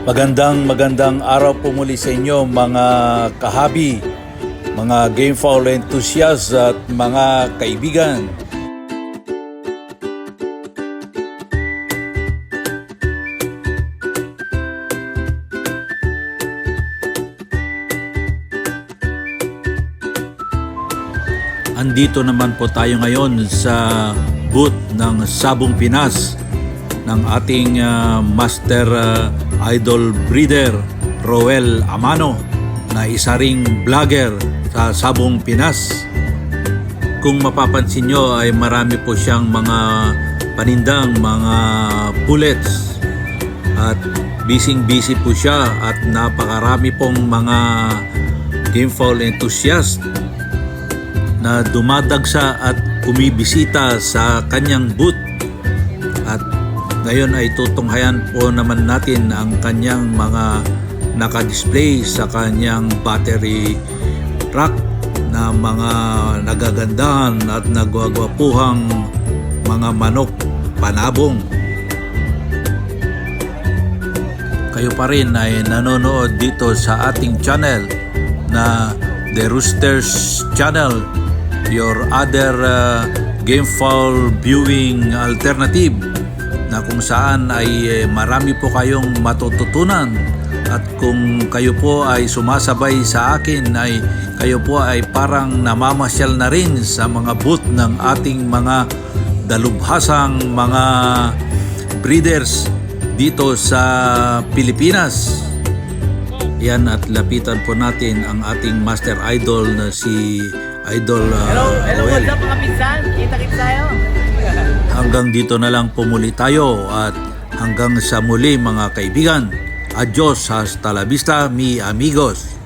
Magandang araw po muli sa inyo mga kahabi, mga game fowl enthusiasts at mga kaibigan. Andito naman po tayo ngayon sa booth ng Sabong Pinas ng ating master idol breeder Roel Amano na isa ring vlogger sa Sabong Pinas. Kung mapapansin nyo ay marami po siyang mga panindang mga pullets at busy po siya at napakarami pong mga game fowl enthusiast na dumadagsa at kumibisita sa kanyang booth. At ngayon ay tutunghayan po naman natin ang kanyang mga naka-display sa kanyang battery rack na mga nagagandahan at nagwagwapuhang mga manok panabong. Kayo pa rin ay nanonood dito sa ating channel na The Roosters Channel, your other game fowl viewing alternative, na kung saan ay marami po kayong matututunan. At kung kayo po ay sumasabay sa akin ay kayo po ay parang namamasyal na rin sa mga booth ng ating mga dalubhasang mga breeders dito sa Pilipinas. Yan, at lapitan po natin ang ating master idol na si Idol Hello, Roel. what's up mga pinsan? Kita-kita tayo. Hanggang dito na lang po muli tayo at hanggang sa muli mga kaibigan. Adios, hasta la vista, mi amigos.